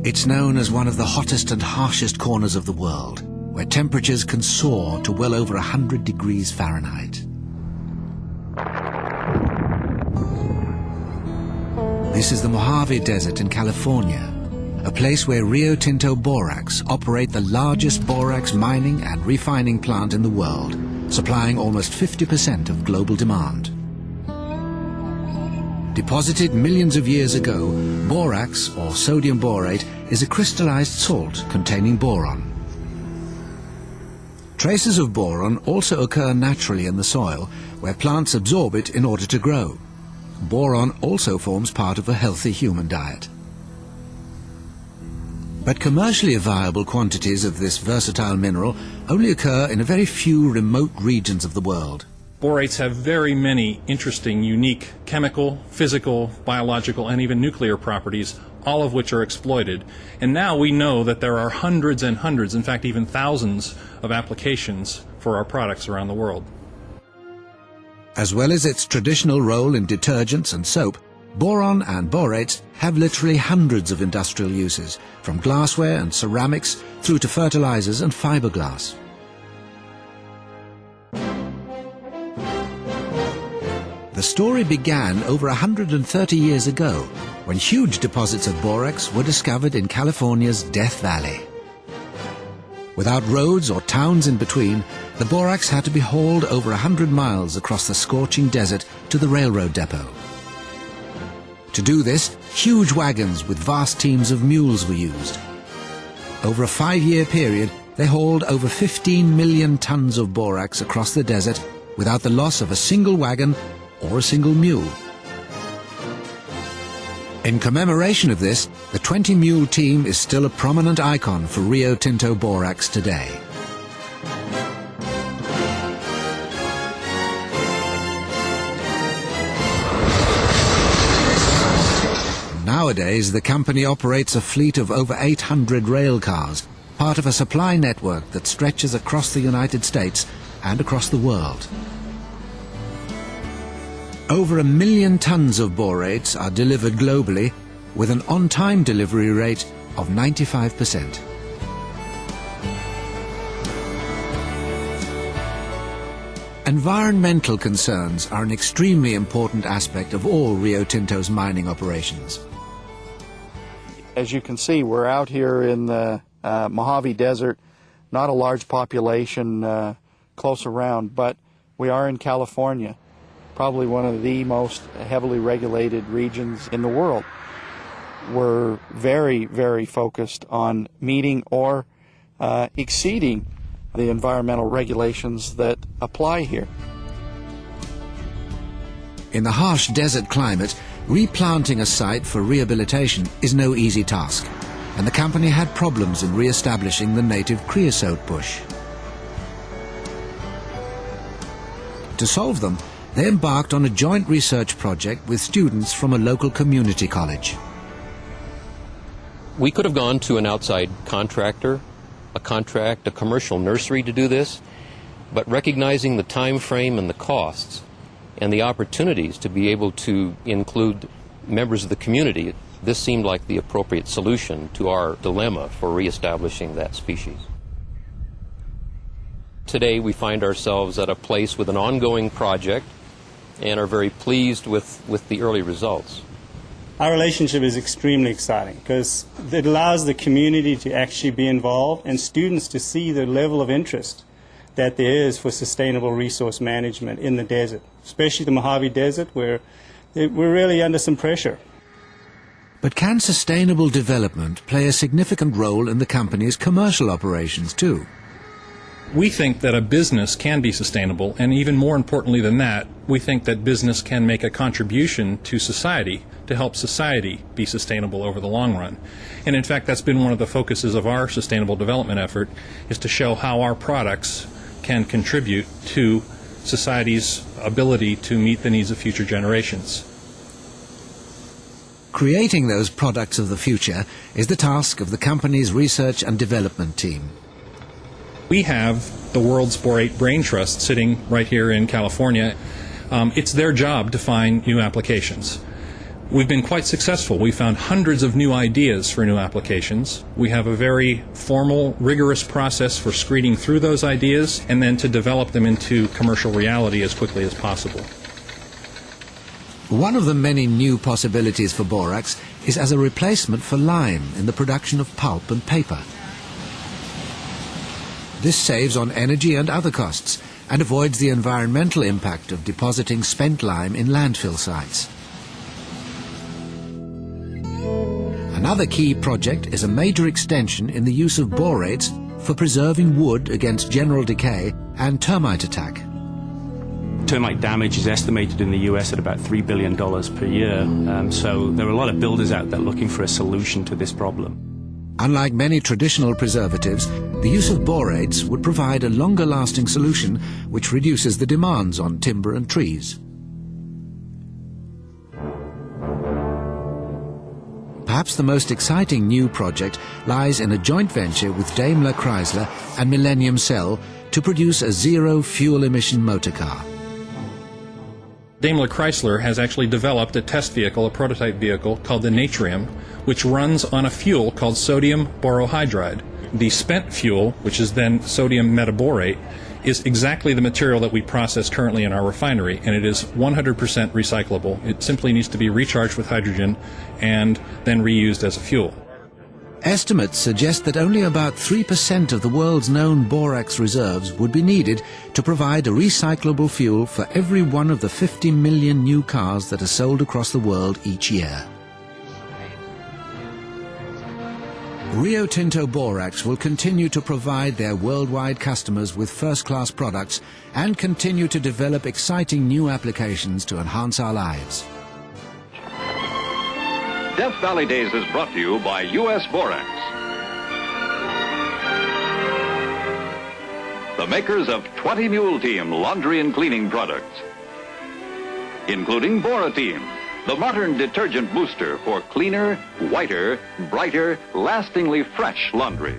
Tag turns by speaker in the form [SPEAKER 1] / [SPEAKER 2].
[SPEAKER 1] It's known as one of the hottest and harshest corners of the world, where temperatures can soar to well over 100 degrees Fahrenheit. This is the Mojave Desert in California, a place where Rio Tinto Borax operate the largest borax mining and refining plant in the world, supplying almost 50% of global demand. Deposited millions of years ago, borax, or sodium borate, is a crystallized salt containing boron. Traces of boron also occur naturally in the soil, where plants absorb it in order to grow. Boron also forms part of a healthy human diet. But commercially viable quantities of this versatile mineral only occur in a very few remote regions of the world.
[SPEAKER 2] Borates have very many interesting, unique chemical, physical, biological, and even nuclear properties, all of which are exploited. And now we know that there are hundreds and hundreds, in fact even thousands, of applications for our products around the world.
[SPEAKER 1] As well as its traditional role in detergents and soap, boron and borates have literally hundreds of industrial uses, from glassware and ceramics through to fertilizers and fiberglass. The story began over 130 years ago, when huge deposits of borax were discovered in California's Death Valley. Without roads or towns in between, the borax had to be hauled over 100 miles across the scorching desert to the railroad depot. To do this, huge wagons with vast teams of mules were used. Over a 5-year period, they hauled over 15 million tons of borax across the desert without the loss of a single wagon or a single mule. In commemoration of this, the 20-mule team is still a prominent icon for Rio Tinto Borax today. Nowadays, the company operates a fleet of over 800 rail cars, part of a supply network that stretches across the United States and across the world. Over 1 million tons of borates are delivered globally, with an on-time delivery rate of 95%. Environmental concerns are an extremely important aspect of all Rio Tinto's mining operations.
[SPEAKER 3] As you can see, we're out here in the Mojave Desert, not a large population close around, but we are in California, probably one of the most heavily regulated regions in the world. We're very, very focused on meeting or exceeding the environmental regulations that apply here.
[SPEAKER 1] In the harsh desert climate, replanting a site for rehabilitation is no easy task, and the company had problems in re-establishing the native creosote bush. To solve them, they embarked on a joint research project with students from a local community college.
[SPEAKER 4] We could have gone to an outside contractor, a commercial nursery to do this, but recognizing the time frame and the costs and the opportunities to be able to include members of the community, this seemed like the appropriate solution to our dilemma for reestablishing that species. Today we find ourselves at a place with an ongoing project and are very pleased with the early results.
[SPEAKER 5] Our relationship is extremely exciting because it allows the community to actually be involved and students to see the level of interest that there is for sustainable resource management in the desert, especially the Mojave Desert, where we're really under some pressure.
[SPEAKER 1] But can sustainable development play a significant role in the company's commercial operations too?
[SPEAKER 2] We think that a business can be sustainable, and even more importantly than that, we think that business can make a contribution to society to help society be sustainable over the long run. And in fact, that's been one of the focuses of our sustainable development effort, is to show how our products can contribute to society's ability to meet the needs of future generations.
[SPEAKER 1] Creating those products of the future is the task of the company's research and development team.
[SPEAKER 2] We have the world's borate brain trust sitting right here in California. It's their job to find new applications. We've been quite successful. We found hundreds of new ideas for new applications. We have a very formal, rigorous process for screening through those ideas and then to develop them into commercial reality as quickly as possible.
[SPEAKER 1] One of the many new possibilities for borax is as a replacement for lime in the production of pulp and paper. This saves on energy and other costs and avoids the environmental impact of depositing spent lime in landfill sites. Another key project is a major extension in the use of borates for preserving wood against general decay and termite attack.
[SPEAKER 6] Termite damage is estimated in the US at about $3 billion per year, so there are a lot of builders out there looking for a solution to this problem.
[SPEAKER 1] Unlike many traditional preservatives, the use of borates would provide a longer-lasting solution which reduces the demands on timber and trees. Perhaps the most exciting new project lies in a joint venture with Daimler Chrysler and Millennium Cell to produce a zero fuel emission motor car.
[SPEAKER 2] Daimler Chrysler has actually developed a test vehicle, a prototype vehicle called the Natrium, which runs on a fuel called sodium borohydride. The spent fuel, which is then sodium metaborate, is exactly the material that we process currently in our refinery, and it is 100% recyclable. It simply needs to be recharged with hydrogen and then reused as a fuel.
[SPEAKER 1] Estimates suggest that only about 3% of the world's known borax reserves would be needed to provide a recyclable fuel for every one of the 50 million new cars that are sold across the world each year. Rio Tinto Borax will continue to provide their worldwide customers with first-class products and continue to develop exciting new applications to enhance our lives.
[SPEAKER 7] Death Valley Days is brought to you by U.S. Borax, the makers of 20 Mule Team laundry and cleaning products, including Bora-Team, the modern detergent booster for cleaner, whiter, brighter, lastingly fresh laundry.